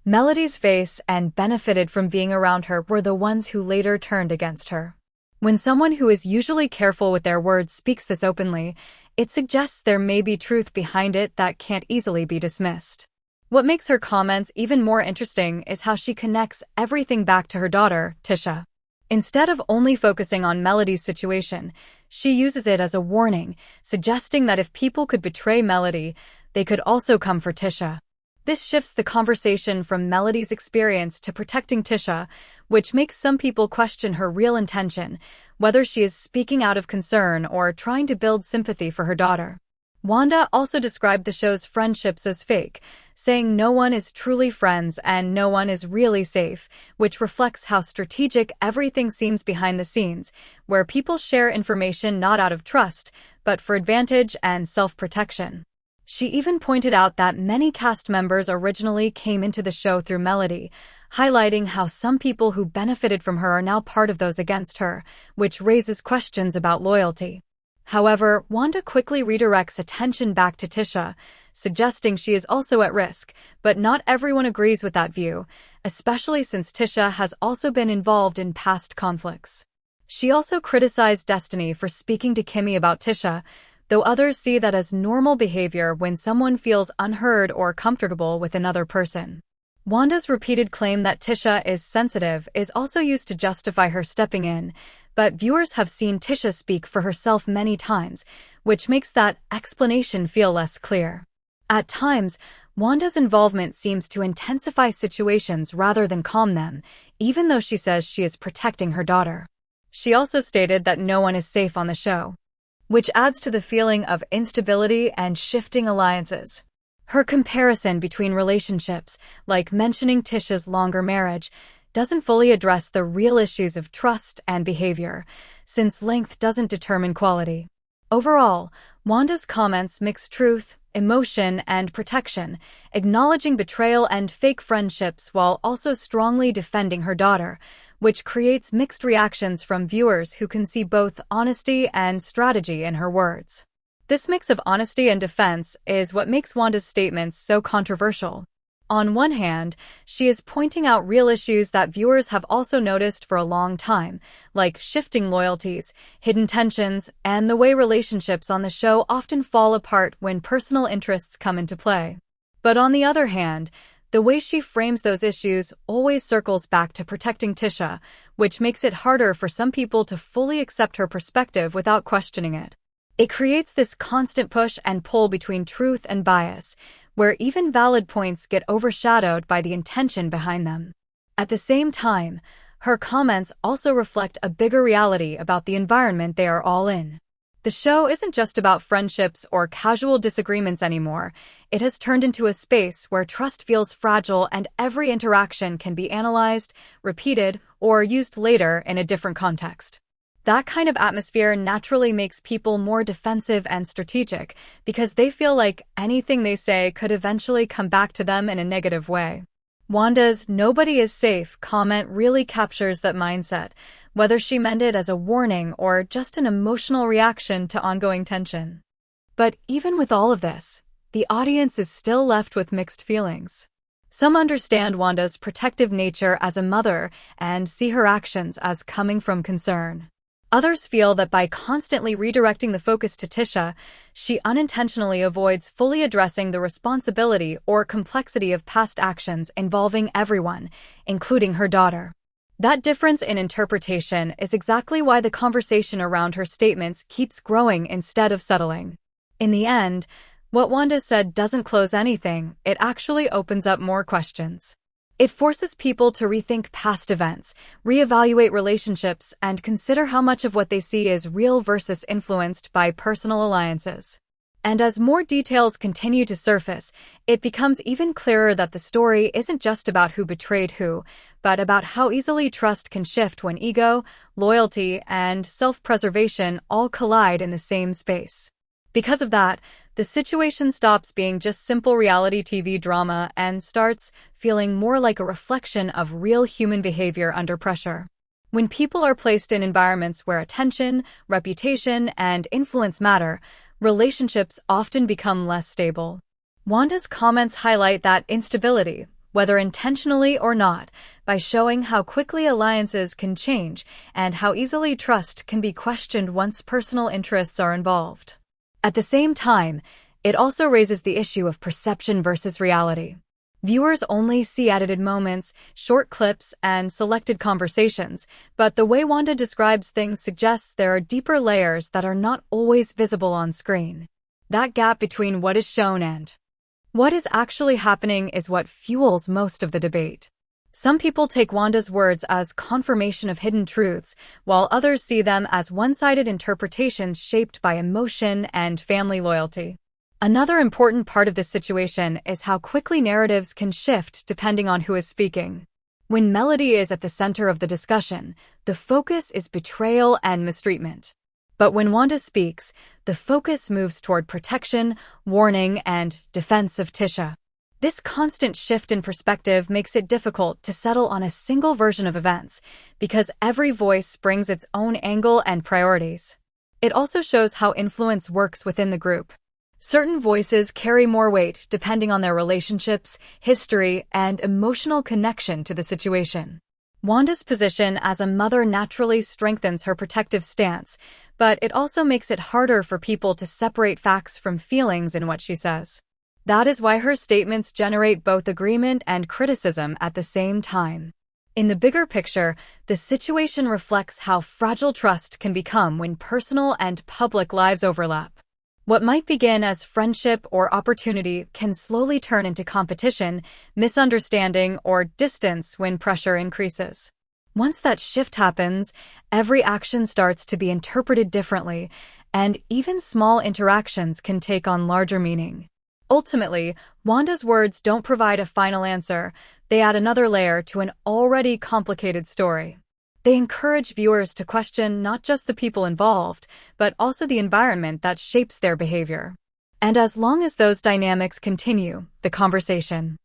Melody's face and benefited from being around her were the ones who later turned against her. When someone who is usually careful with their words speaks this openly, it suggests there may be truth behind it that can't easily be dismissed. What makes her comments even more interesting is how she connects everything back to her daughter, Tisha. Instead of only focusing on Melody's situation, she uses it as a warning, suggesting that if people could betray Melody, they could also come for Tisha. This shifts the conversation from Melody's experience to protecting Tisha, which makes some people question her real intention, whether she is speaking out of concern or trying to build sympathy for her daughter. Wanda also described the show's friendships as fake, saying no one is truly friends and no one is really safe, which reflects how strategic everything seems behind the scenes, where people share information not out of trust, but for advantage and self-protection. She even pointed out that many cast members originally came into the show through Melody, highlighting how some people who benefited from her are now part of those against her, which raises questions about loyalty. However, Wanda quickly redirects attention back to Tisha, suggesting she is also at risk, but not everyone agrees with that view, especially since Tisha has also been involved in past conflicts. She also criticized Destiny for speaking to Kimmy about Tisha, though others see that as normal behavior when someone feels unheard or comfortable with another person. Wanda's repeated claim that Tisha is sensitive is also used to justify her stepping in, but viewers have seen Tisha speak for herself many times, which makes that explanation feel less clear. At times, Wanda's involvement seems to intensify situations rather than calm them, even though she says she is protecting her daughter. She also stated that no one is safe on the show, which adds to the feeling of instability and shifting alliances. Her comparison between relationships, like mentioning Tisha's longer marriage, doesn't fully address the real issues of trust and behavior, since length doesn't determine quality. Overall, Wanda's comments mix truth, emotion, and protection, acknowledging betrayal and fake friendships while also strongly defending her daughter, which creates mixed reactions from viewers who can see both honesty and strategy in her words. This mix of honesty and defense is what makes Wanda's statements so controversial. On one hand, she is pointing out real issues that viewers have also noticed for a long time, like shifting loyalties, hidden tensions, and the way relationships on the show often fall apart when personal interests come into play. But on the other hand, the way she frames those issues always circles back to protecting Tisha, which makes it harder for some people to fully accept her perspective without questioning it. It creates this constant push and pull between truth and bias, where even valid points get overshadowed by the intention behind them. At the same time, her comments also reflect a bigger reality about the environment they are all in. The show isn't just about friendships or casual disagreements anymore. It has turned into a space where trust feels fragile and every interaction can be analyzed, repeated, or used later in a different context. That kind of atmosphere naturally makes people more defensive and strategic because they feel like anything they say could eventually come back to them in a negative way. Wanda's "nobody is safe" comment really captures that mindset, whether she meant it as a warning or just an emotional reaction to ongoing tension. But even with all of this, the audience is still left with mixed feelings. Some understand Wanda's protective nature as a mother and see her actions as coming from concern. Others feel that by constantly redirecting the focus to Tisha, she unintentionally avoids fully addressing the responsibility or complexity of past actions involving everyone, including her daughter. That difference in interpretation is exactly why the conversation around her statements keeps growing instead of settling. In the end, what Wanda said doesn't close anything, it actually opens up more questions. It forces people to rethink past events, reevaluate relationships, and consider how much of what they see is real versus influenced by personal alliances. And as more details continue to surface, it becomes even clearer that the story isn't just about who betrayed who, but about how easily trust can shift when ego, loyalty, and self-preservation all collide in the same space. Because of that, the situation stops being just simple reality TV drama and starts feeling more like a reflection of real human behavior under pressure. When people are placed in environments where attention, reputation, and influence matter, relationships often become less stable. Wanda's comments highlight that instability, whether intentionally or not, by showing how quickly alliances can change and how easily trust can be questioned once personal interests are involved. At the same time, it also raises the issue of perception versus reality. Viewers only see edited moments, short clips, and selected conversations, but the way Wanda describes things suggests there are deeper layers that are not always visible on screen. That gap between what is shown and what is actually happening is what fuels most of the debate. Some people take Wanda's words as confirmation of hidden truths, while others see them as one-sided interpretations shaped by emotion and family loyalty. Another important part of this situation is how quickly narratives can shift depending on who is speaking. When Melody is at the center of the discussion, the focus is betrayal and mistreatment. But when Wanda speaks, the focus moves toward protection, warning, and defense of Tisha. This constant shift in perspective makes it difficult to settle on a single version of events, because every voice brings its own angle and priorities. It also shows how influence works within the group. Certain voices carry more weight depending on their relationships, history, and emotional connection to the situation. Wanda's position as a mother naturally strengthens her protective stance, but it also makes it harder for people to separate facts from feelings in what she says. That is why her statements generate both agreement and criticism at the same time. In the bigger picture, the situation reflects how fragile trust can become when personal and public lives overlap. What might begin as friendship or opportunity can slowly turn into competition, misunderstanding, or distance when pressure increases. Once that shift happens, every action starts to be interpreted differently, and even small interactions can take on larger meaning. Ultimately, Wanda's words don't provide a final answer. They add another layer to an already complicated story. They encourage viewers to question not just the people involved, but also the environment that shapes their behavior. And as long as those dynamics continue, the conversation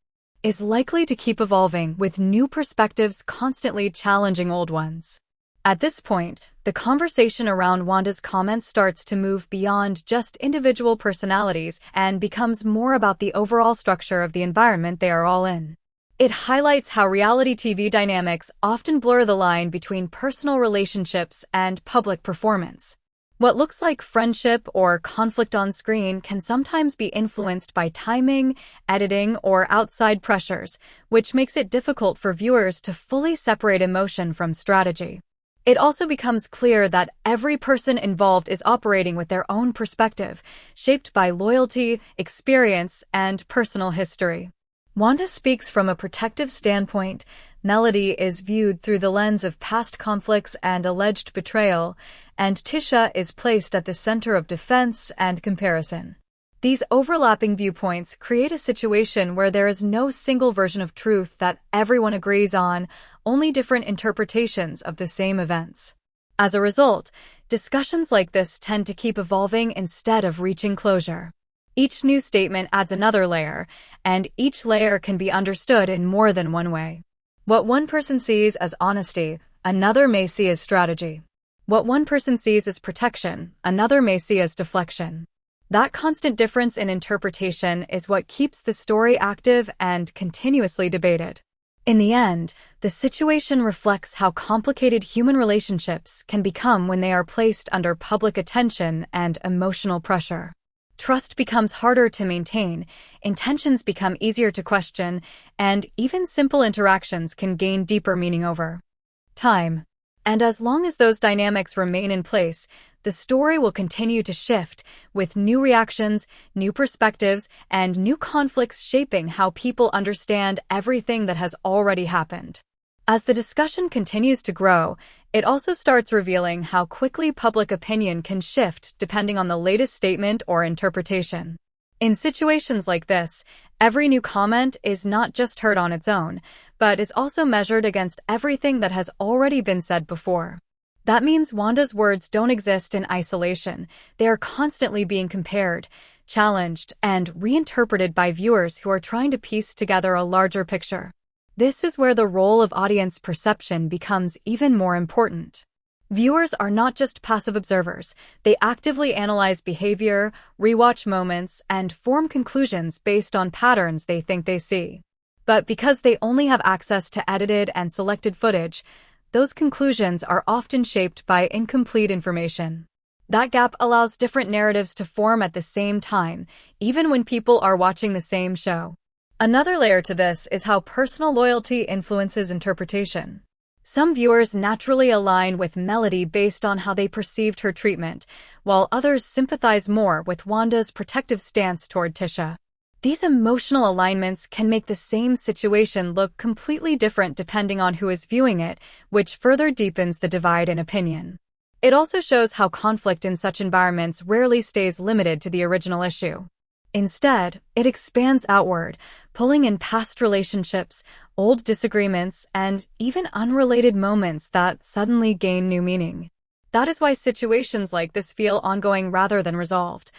is likely to keep evolving, with new perspectives constantly challenging old ones. At this point, the conversation around Wanda's comments starts to move beyond just individual personalities and becomes more about the overall structure of the environment they are all in. It highlights how reality TV dynamics often blur the line between personal relationships and public performance. What looks like friendship or conflict on screen can sometimes be influenced by timing, editing, or outside pressures, which makes it difficult for viewers to fully separate emotion from strategy. It also becomes clear that every person involved is operating with their own perspective, shaped by loyalty, experience, and personal history. Wanda speaks from a protective standpoint. Melody is viewed through the lens of past conflicts and alleged betrayal, and Tisha is placed at the center of defense and comparison. These overlapping viewpoints create a situation where there is no single version of truth that everyone agrees on, only different interpretations of the same events. As a result, discussions like this tend to keep evolving instead of reaching closure. Each new statement adds another layer, and each layer can be understood in more than one way. What one person sees as honesty, another may see as strategy. What one person sees as protection, another may see as deflection. That constant difference in interpretation is what keeps the story active and continuously debated. In the end, the situation reflects how complicated human relationships can become when they are placed under public attention and emotional pressure. Trust becomes harder to maintain, intentions become easier to question, and even simple interactions can gain deeper meaning over time. And as long as those dynamics remain in place, the story will continue to shift, with new reactions, new perspectives, and new conflicts shaping how people understand everything that has already happened. As the discussion continues to grow, it also starts revealing how quickly public opinion can shift depending on the latest statement or interpretation. In situations like this, every new comment is not just heard on its own, but is also measured against everything that has already been said before. That means Wanda's words don't exist in isolation. They are constantly being compared, challenged, and reinterpreted by viewers who are trying to piece together a larger picture. This is where the role of audience perception becomes even more important. Viewers are not just passive observers. They actively analyze behavior, rewatch moments, and form conclusions based on patterns they think they see. But because they only have access to edited and selected footage, those conclusions are often shaped by incomplete information. That gap allows different narratives to form at the same time, even when people are watching the same show. Another layer to this is how personal loyalty influences interpretation. Some viewers naturally align with Melody based on how they perceived her treatment, while others sympathize more with Wanda's protective stance toward Tisha. These emotional alignments can make the same situation look completely different depending on who is viewing it, which further deepens the divide in opinion. It also shows how conflict in such environments rarely stays limited to the original issue. Instead, it expands outward, pulling in past relationships, old disagreements, and even unrelated moments that suddenly gain new meaning. That is why situations like this feel ongoing rather than resolved.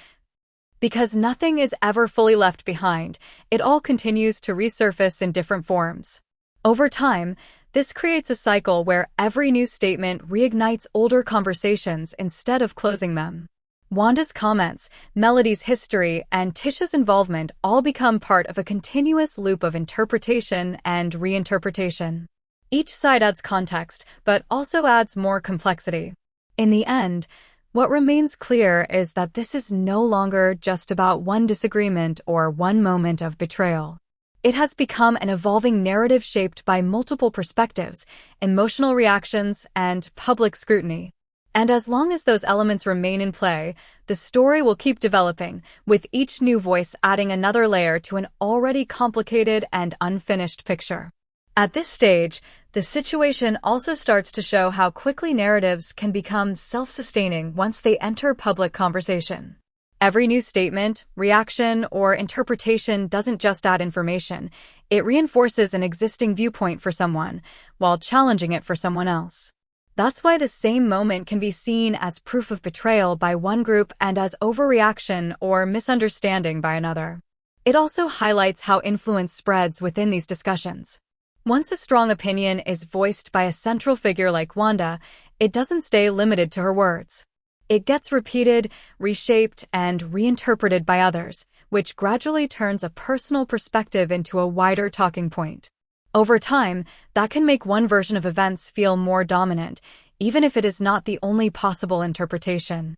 Because nothing is ever fully left behind, it all continues to resurface in different forms. Over time, this creates a cycle where every new statement reignites older conversations instead of closing them. Wanda's comments, Melody's history, and Tisha's involvement all become part of a continuous loop of interpretation and reinterpretation. Each side adds context, but also adds more complexity. In the end, what remains clear is that this is no longer just about one disagreement or one moment of betrayal. It has become an evolving narrative shaped by multiple perspectives, emotional reactions, and public scrutiny. And as long as those elements remain in play, the story will keep developing, with each new voice adding another layer to an already complicated and unfinished picture. At this stage, the situation also starts to show how quickly narratives can become self-sustaining once they enter public conversation. Every new statement, reaction, or interpretation doesn't just add information, it reinforces an existing viewpoint for someone, while challenging it for someone else. That's why the same moment can be seen as proof of betrayal by one group and as overreaction or misunderstanding by another. It also highlights how influence spreads within these discussions. Once a strong opinion is voiced by a central figure like Wanda, it doesn't stay limited to her words. It gets repeated, reshaped, and reinterpreted by others, which gradually turns a personal perspective into a wider talking point. Over time, that can make one version of events feel more dominant, even if it is not the only possible interpretation.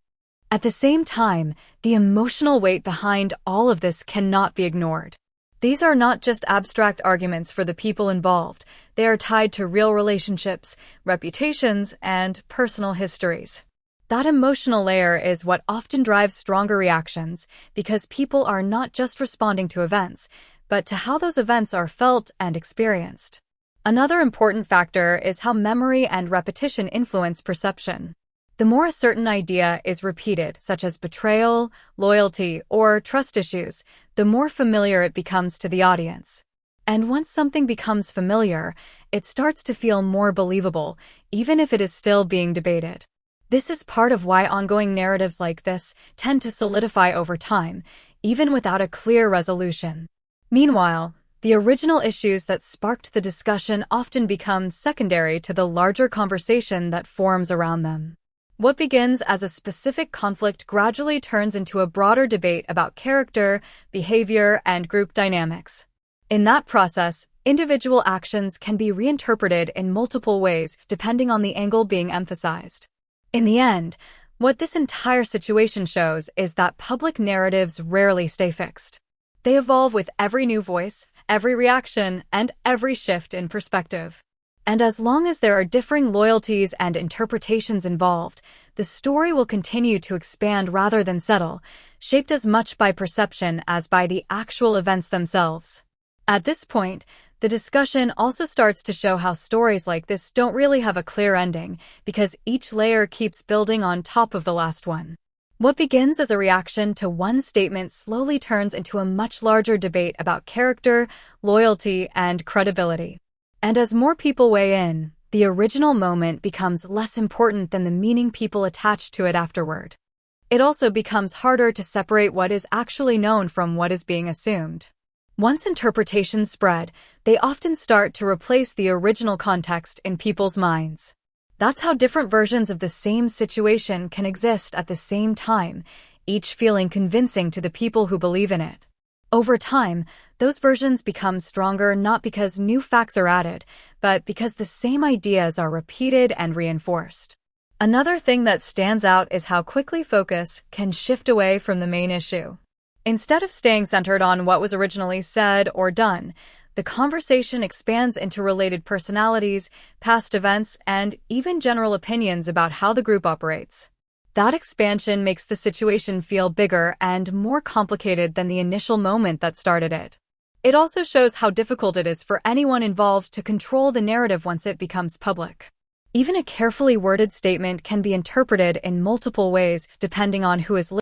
At the same time, the emotional weight behind all of this cannot be ignored. These are not just abstract arguments for the people involved, they are tied to real relationships, reputations, and personal histories. That emotional layer is what often drives stronger reactions, because people are not just responding to events, but to how those events are felt and experienced. Another important factor is how memory and repetition influence perception. The more a certain idea is repeated, such as betrayal, loyalty, or trust issues, the more familiar it becomes to the audience. And once something becomes familiar, it starts to feel more believable, even if it is still being debated. This is part of why ongoing narratives like this tend to solidify over time, even without a clear resolution. Meanwhile, the original issues that sparked the discussion often become secondary to the larger conversation that forms around them. What begins as a specific conflict gradually turns into a broader debate about character, behavior, and group dynamics. In that process, individual actions can be reinterpreted in multiple ways depending on the angle being emphasized. In the end, what this entire situation shows is that public narratives rarely stay fixed. They evolve with every new voice, every reaction, and every shift in perspective. And as long as there are differing loyalties and interpretations involved, the story will continue to expand rather than settle, shaped as much by perception as by the actual events themselves. At this point, the discussion also starts to show how stories like this don't really have a clear ending, because each layer keeps building on top of the last one. What begins as a reaction to one statement slowly turns into a much larger debate about character, loyalty, and credibility. And as more people weigh in, the original moment becomes less important than the meaning people attach to it afterward. It also becomes harder to separate what is actually known from what is being assumed. Once interpretations spread, they often start to replace the original context in people's minds. That's how different versions of the same situation can exist at the same time, each feeling convincing to the people who believe in it. Over time, those versions become stronger not because new facts are added, but because the same ideas are repeated and reinforced. Another thing that stands out is how quickly focus can shift away from the main issue. Instead of staying centered on what was originally said or done, the conversation expands into related personalities, past events, and even general opinions about how the group operates. That expansion makes the situation feel bigger and more complicated than the initial moment that started it. It also shows how difficult it is for anyone involved to control the narrative once it becomes public. Even a carefully worded statement can be interpreted in multiple ways depending on who is listening.